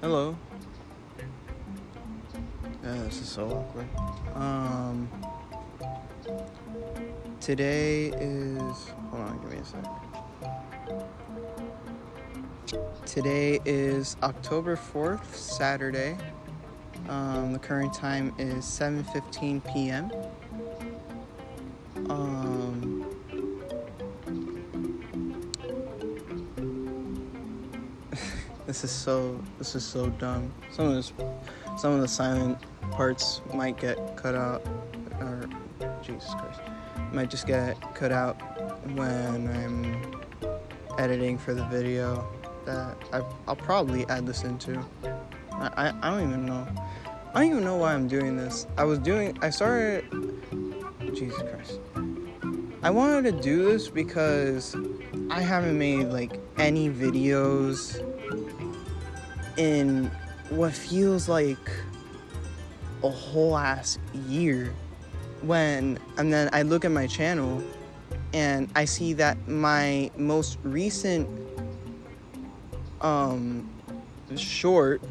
Hello. Yeah, this is so awkward. Today is. Hold on, give me a sec. Today is October 4th, Saturday. The current time is 7:15 p.m. This is so dumb. Some of the silent parts might get cut out, or Jesus Christ, might just get cut out when I'm editing for the video that I'll probably add this into. I don't even know. I don't even know why I'm doing this. I started. Jesus Christ. I wanted to do this because I haven't made like any videos in what feels like a whole ass year. And then I look at my channel and I see that my most recent short,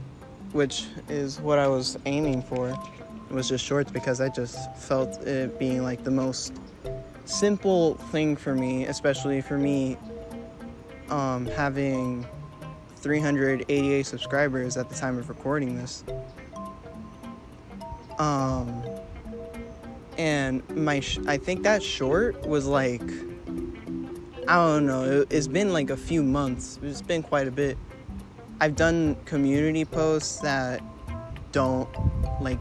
which is what I was aiming for, was just shorts because I just felt it being like the most simple thing for me, especially for me having 388 subscribers at the time of recording this. And I think that short was like, I don't know, it's been like a few months. It's been quite a bit. I've done community posts that don't really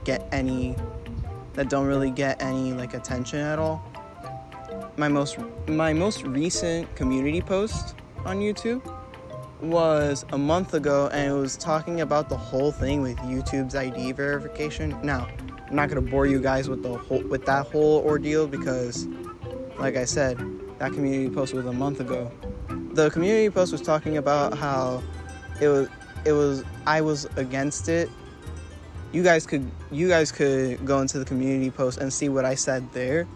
get any like attention at all. My most recent community post on YouTube was a month ago, and it was talking about the whole thing with YouTube's ID verification. Now, I'm not gonna bore you guys with that whole ordeal because, like I said, that community post was a month ago. The community post was talking about how I was against it. You guys could go into the community post and see what I said there.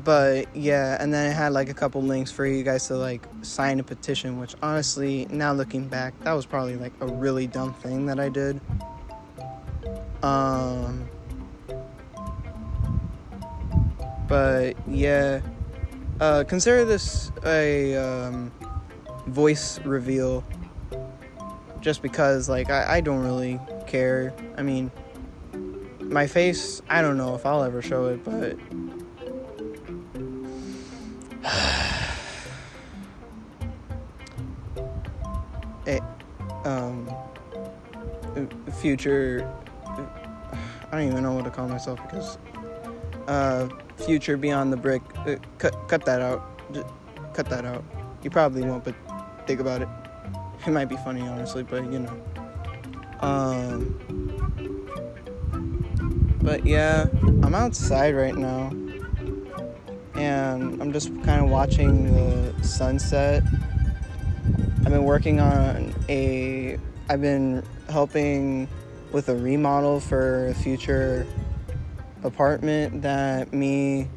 But yeah, and then it had like a couple links for you guys to like sign a petition, which honestly, now looking back, that was probably like a really dumb thing that I did. But yeah, consider this a voice reveal, just because like I don't really care. I mean, my face, I don't know if I'll ever show it, but future, I don't even know what to call myself because future beyond the brick, cut that out. Just cut that out. You probably won't, but think about it. It might be funny, honestly, but you know. But yeah, I'm outside right now, and I'm just kind of watching the sunset. I've been helping with a remodel for a future apartment that me,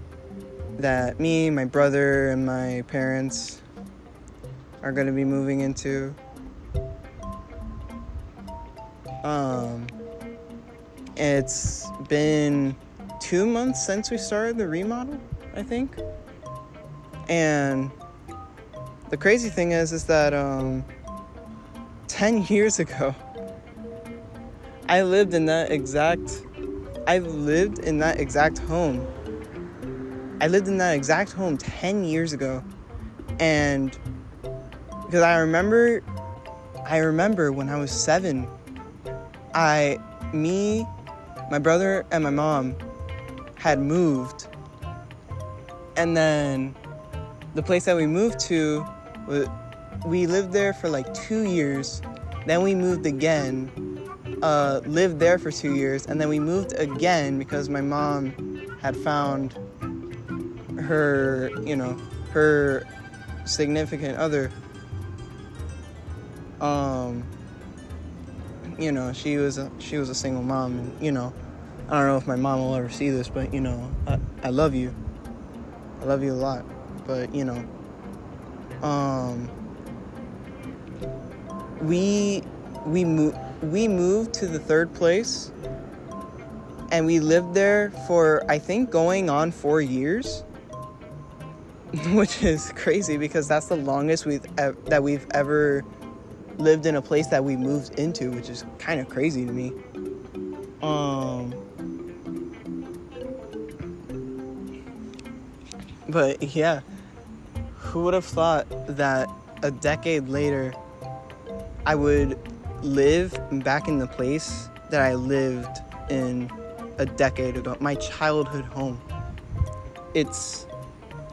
my brother, and my parents are going to be moving into. It's been 2 months since we started the remodel, I think. And the crazy thing is that 10 years ago, I lived in that exact home. I lived in that exact home 10 years ago. And because I remember when I was 7, my brother and my mom had moved. And then the place that we moved to, we lived there for like 2 years. Then we moved again, lived there for 2 years, and then we moved again because my mom had found her significant other. She was a single mom, and I don't know if my mom will ever see this, but I love you. I love you a lot, but we moved to the third place, and we lived there for, I think, going on 4 years, which is crazy because that's the longest we've ever lived in a place that we moved into, which is kind of crazy to me. But yeah, who would have thought that a decade later I would live back in the place that I lived in a decade ago, my childhood home. It's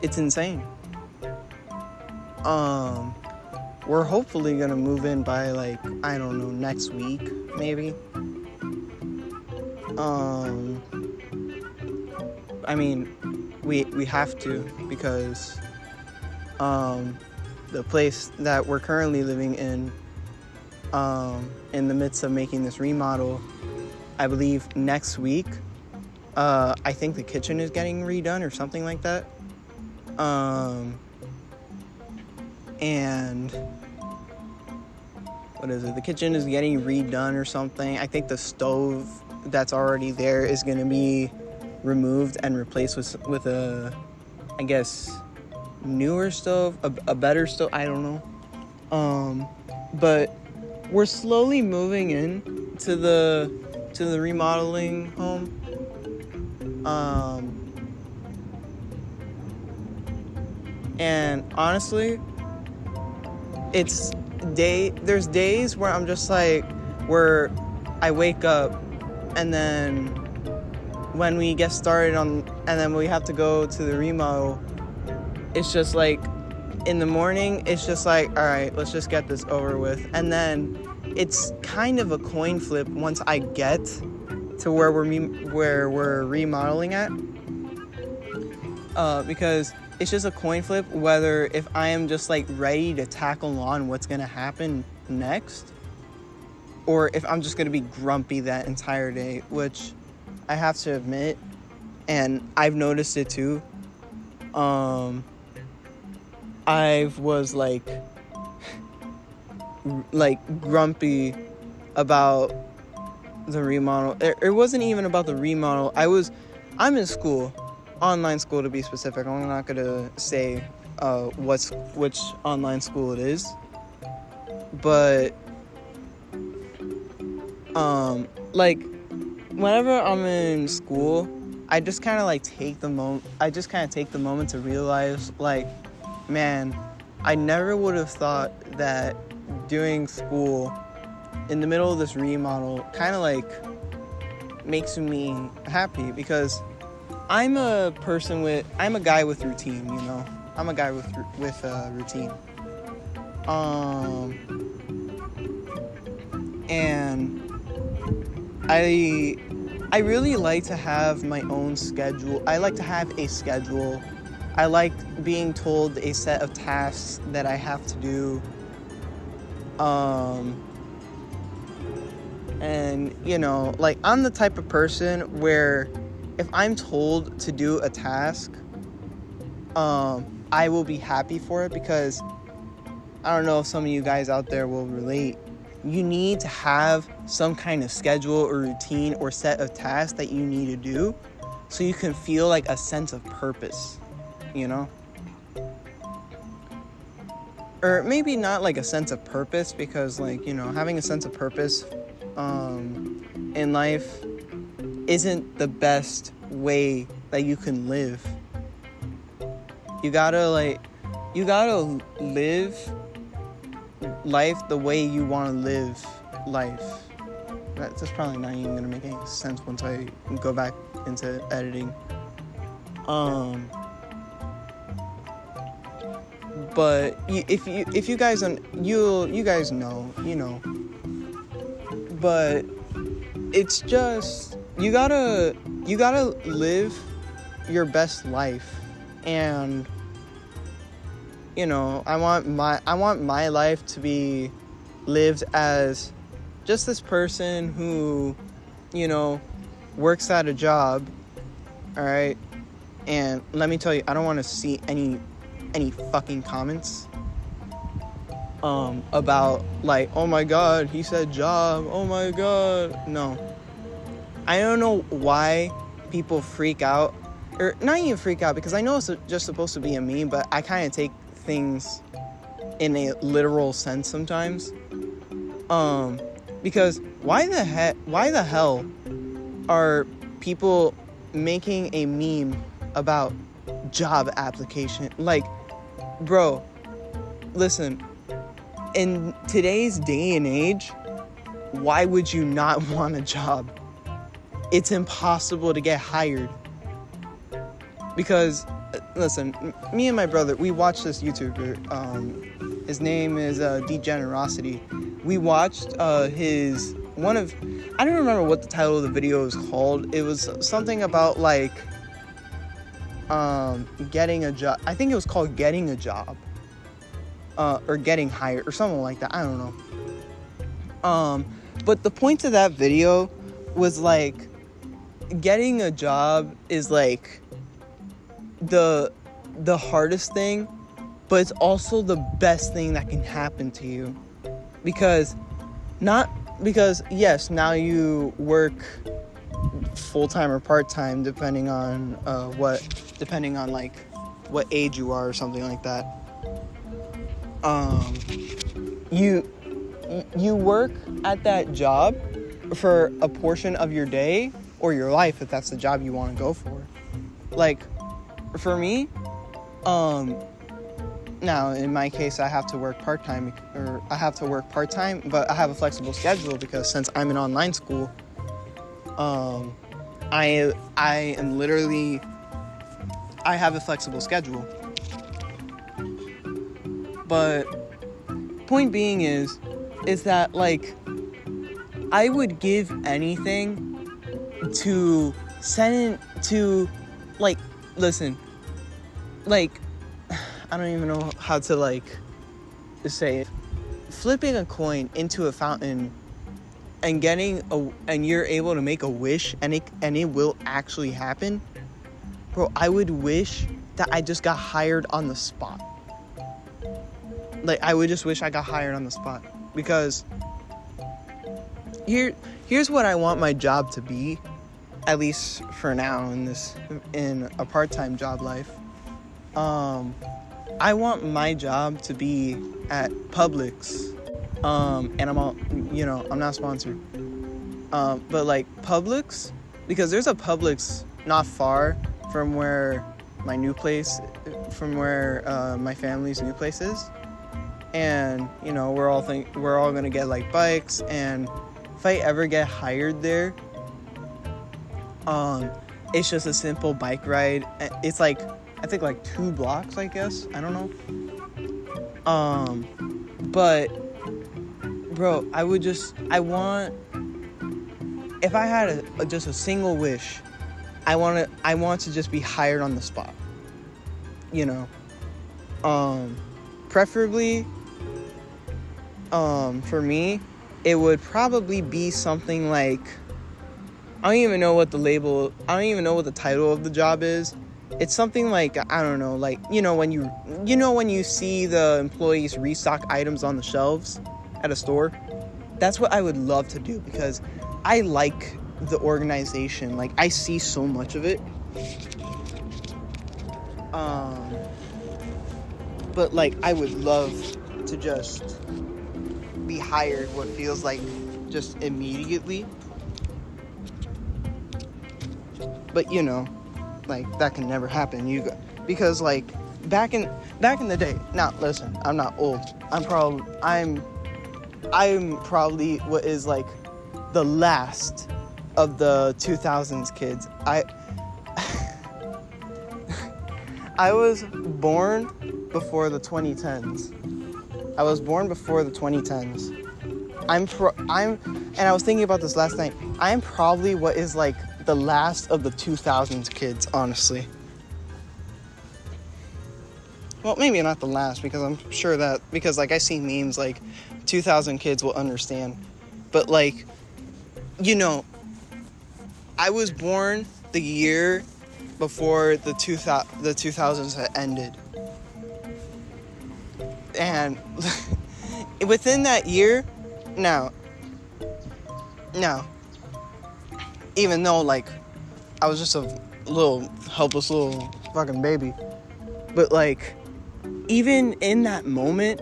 insane. We're hopefully gonna move in by, like, I don't know, next week maybe. I mean, we have to, because the place that we're currently living in the midst of making this remodel, I believe next week, I think the kitchen is getting redone or something like that. And what is it? The kitchen is getting redone or something. I think the stove that's already there is going to be removed and replaced with a, I guess, newer stove, a better stove. I don't know. But we're slowly moving in to the remodeling home. And honestly, there's days where I'm just like, where I wake up, and then when we get started and then we have to go to the remodel, it's just like, in the morning, it's just like, all right, let's just get this over with. And then it's kind of a coin flip once I get to where we're remodeling at, because it's just a coin flip whether if I am just like ready to tackle on what's gonna happen next, or if I'm just gonna be grumpy that entire day, which I have to admit, and I've noticed it too. I was like grumpy about the remodel. It wasn't even about the remodel. I'm in school, online school to be specific. I'm not gonna say which online school it is, but like whenever I'm in school, I just kind of take the moment to realize, like, man, I never would have thought that doing school in the middle of this remodel kind of makes me happy, because I'm a guy with routine, you know. I'm a guy with routine. And I really like to have my own schedule. I like to have a schedule. I like being told a set of tasks that I have to do. And, you know, I'm the type of person where if I'm told to do a task, I will be happy for it, because I don't know if some of you guys out there will relate. You need to have some kind of schedule or routine or set of tasks that you need to do so you can feel like a sense of purpose, you know? Or maybe not a sense of purpose, because having a sense of purpose in life isn't the best way that you can live. You gotta live life the way you want to live life. That's probably not even gonna make any sense once I go back into editing. But if you guys you guys know, you know. But it's just, you gotta live your best life. And you know, I want my life to be lived as just this person who, you know, works at a job, all right? And let me tell you, I don't want to see any fucking comments. about like, oh my god, he said job, oh my god. No, I don't know why people freak out, or not even freak out, because I know it's just supposed to be a meme, but I kind of take things in a literal sense sometimes. Because why the hell are people making a meme about job application? Like, bro, listen, in today's day and age, why would you not want a job? It's impossible to get hired. Because, listen, me and my brother, we watched this YouTuber. His name is Degenerosity. We watched I don't remember what the title of the video was called. It was something about like getting a job. I think it was called Getting a Job. Or Getting Hired or something like that. I don't know. But the point of that video was like, getting a job is like the hardest thing, but it's also the best thing that can happen to you. Because yes, now you work full-time or part-time depending on like what age you are or something like that. You work at that job for a portion of your day or your life if that's the job you want to go for. Like, for me, now in my case I have to work part-time, but I have a flexible schedule because since I'm in online school, I have a flexible schedule. But point being is that like I would give anything to like, listen, like, I don't even know how to like say it. Flipping a coin into a fountain and and you're able to make a wish and it will actually happen. Bro, I would wish that I just got hired on the spot. Like, I would just wish I got hired on the spot. Because here's what I want my job to be, at least for now in a part-time job life. I want my job to be at Publix. And I'm not sponsored. But like Publix, because there's a Publix not far from where my family's new place is. And, we're all gonna get like bikes, and if I ever get hired there, it's just a simple bike ride. It's like, I think like 2 blocks, I guess. I don't know. But bro, if I had just a single wish, I want to just be hired on the spot. Preferably, for me, it would probably be something like, I don't even know what the title of the job is. It's something like, I don't know, like, when you see the employees restock items on the shelves at a store. That's what I would love to do, because I like the organization. Like, I see so much of it. But like, I would love to just be hired what feels like just immediately. But like, that can never happen. Because like back in the day. Now listen, I'm not old. I'm probably what is like the last of the 2000s kids. I was born before the 2010s. I was born before the 2010s. And I was thinking about this last night. I'm probably what is like the last of the 2000s kids, honestly. Well, maybe not the last, because I'm sure that, because like I see memes like 2000 kids will understand. But like, I was born the year before the 2000s had ended. And within that year, now, even though, like, I was just a little helpless little fucking baby, but, like, even in that moment,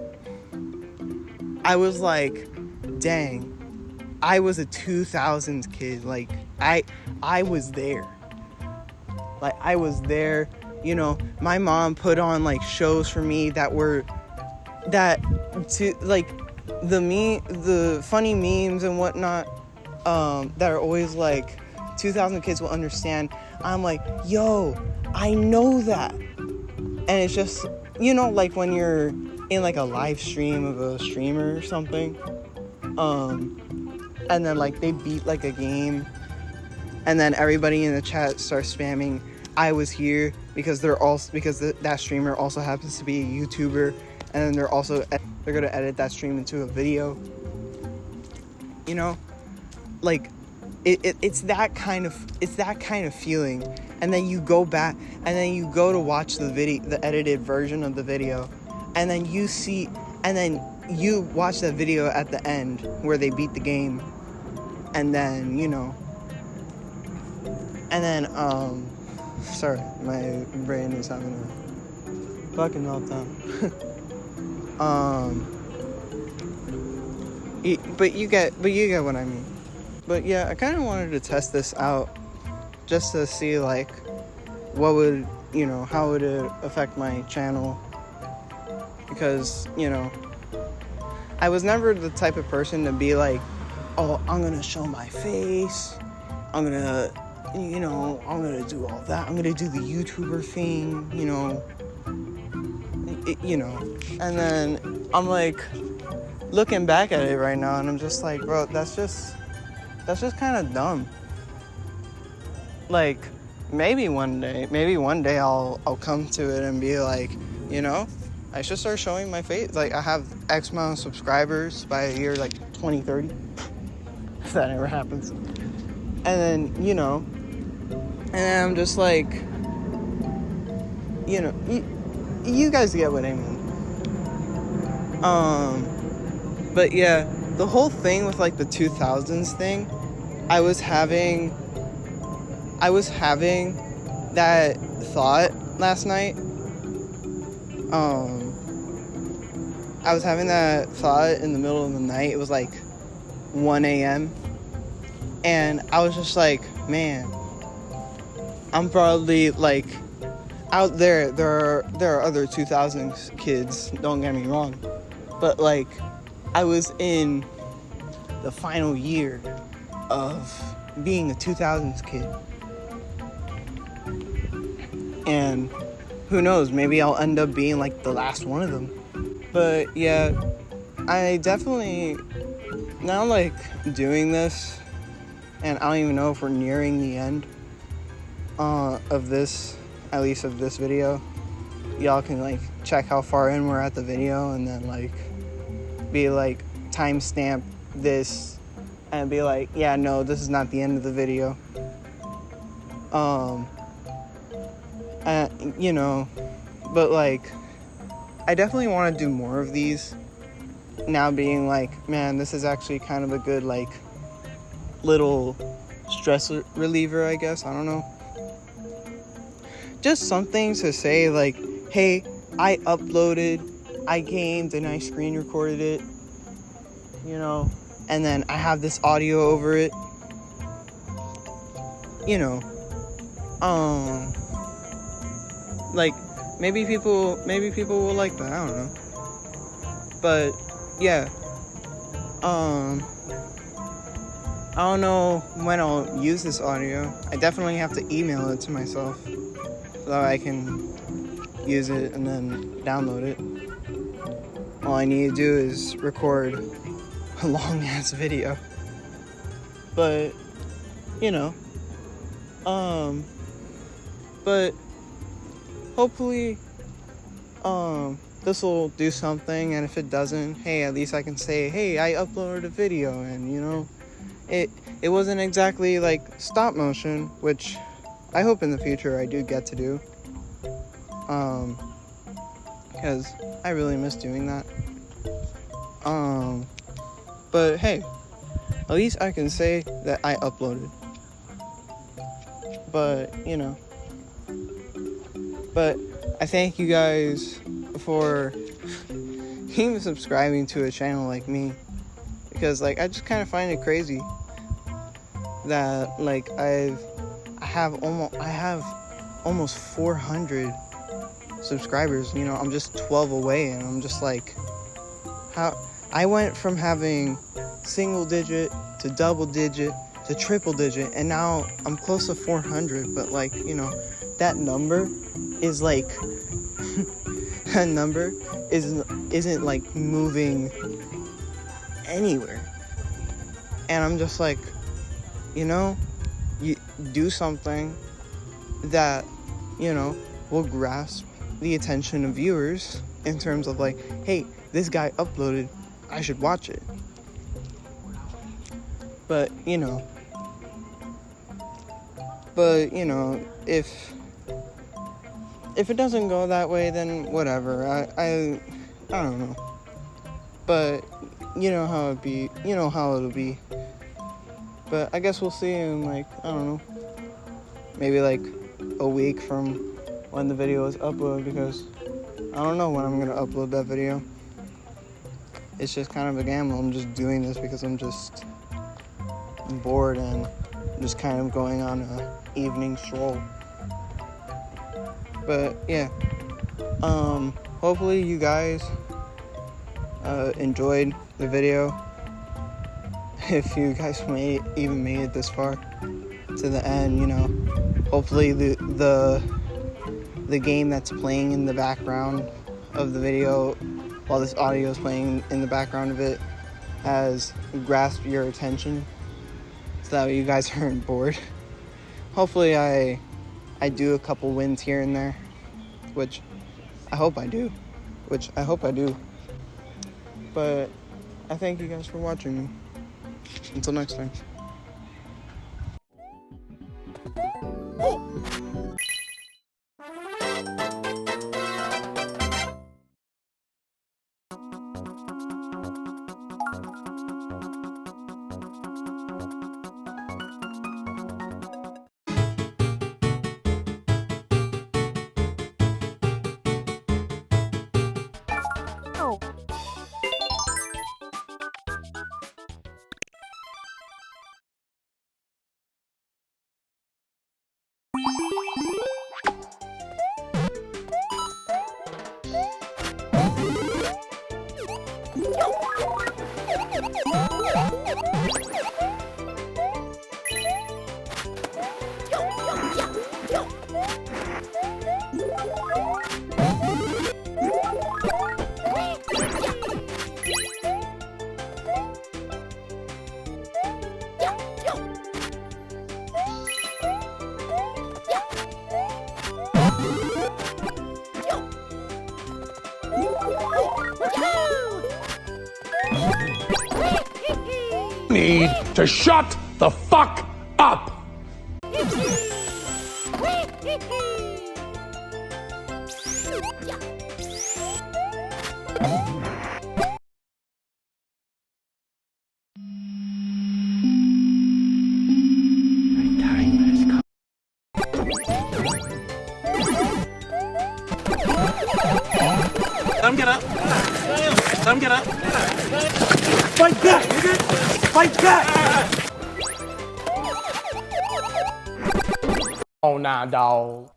I was like, dang, I was a 2000s kid. Like, I was there. Like, I was there. You know, my mom put on, like, shows for me that like, the funny memes and whatnot, that are always, like, 2000 kids will understand. I'm like, yo, I know that. And it's just, you know, like, when you're in, like, a live stream of a streamer or something, and then, like, they beat, like, a game, and then everybody in the chat starts spamming, I was here, because that streamer also happens to be a YouTuber, and then they're gonna edit that stream into a video, you know, like, it's that kind of feeling. And then you go back, and then you go to watch the edited version of the video, and then you watch that video at the end where they beat the game, and then, you know, and then, sorry, my brain is having a fucking meltdown. But you get what I mean. But yeah, I kind of wanted to test this out, just to see, like, what would, you know, how would it affect my channel, because, you know, I was never the type of person to be like, oh, I'm gonna show my face, I'm gonna do all that, I'm gonna do the YouTuber thing, you know, and then I'm like, looking back at it right now, and I'm just like, bro, that's just kind of dumb. Like, maybe one day I'll come to it and be like, you know, I should start showing my face. Like, I have X amount of subscribers by a year, like 2030, if that ever happens. And then, you know, and then I'm just like, you know, you guys get what I mean. But yeah, the whole thing with, like, the 2000s thing, I was having that thought last night. I was having that thought in the middle of the night. It was like 1 a.m. And I was just like, man, I'm probably, like, out there. There are other 2000s kids, don't get me wrong. But, like, I was in the final year of being a 2000s kid. And who knows, maybe I'll end up being, like, the last one of them. But yeah, I definitely, now, like, doing this, and I don't even know if we're nearing the end of this, at least of this video. Y'all can, like, check how far in we're at the video, and then, like, be like, timestamp this, and be like, yeah, no, this is not the end of the video. You know, but, like, I definitely want to do more of these, now being like, man, this is actually kind of a good, like, little stress reliever, I guess. I don't know. Just something to say, like, hey, I uploaded, I gamed, and I screen recorded it, you know, and then I have this audio over it, you know, like, maybe people will like that, I don't know, but, yeah, I don't know when I'll use this audio. I definitely have to email it to myself, so that I can use it and then download it. All I need to do is record a long-ass video. But, you know, but hopefully, this will do something, and if it doesn't, hey, at least I can say, hey, I uploaded a video, and, you know, it wasn't exactly, like, stop motion, which I hope in the future I do get to do, because I really miss doing that. But hey, at least I can say that I uploaded. But, you know, but I thank you guys for even subscribing to a channel like me, because like I just kind of find it crazy that like I have almost 400 subscribers. You know, I'm just 12 away, and I'm just like, how I went from having single digit to double digit to triple digit, and now I'm close to 400. But like, you know, that number is like that number isn't like moving anywhere. And I'm just like, you know, you do something that, you know, will grasp the attention of viewers in terms of like, hey, this guy uploaded, I should watch it. But you know, if it doesn't go that way, then whatever. I don't know. But you know how it'll be. But I guess we'll see in like, I don't know, maybe like a week from when the video is uploaded, because I don't know when I'm gonna upload that video. It's just kind of a gamble. I'm just doing this because I'm just bored and just kind of going on a evening stroll. But yeah, hopefully you guys enjoyed the video. If you guys even made it this far to the end, you know, hopefully the game that's playing in the background of the video while this audio is playing in the background of it has grasped your attention, so that way you guys aren't bored. Hopefully I do a couple wins here and there, which I hope I do. But I thank you guys for watching me. Until next time. Need to shut the fuck up! Let him get up. Let him get up. Fight back, nigga! Fight back! Oh, nah, dawg.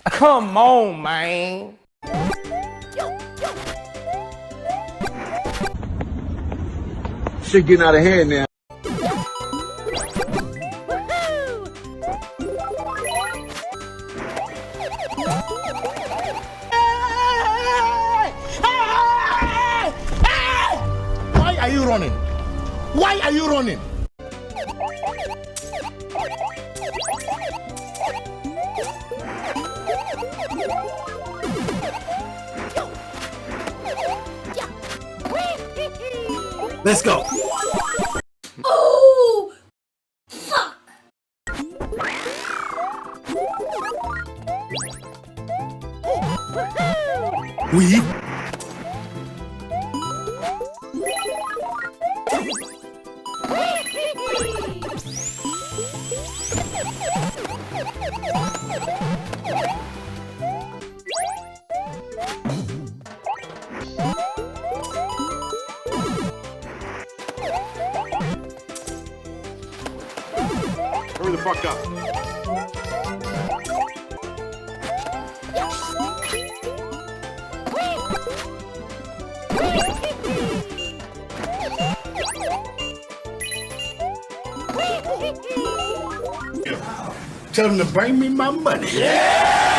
Come on, man. Shit getting out of hand now. Why are you running? Why are you running? Let's go. Oh, fuck. We Hurry the fuck up. Tell him to bring me my money. Yeah!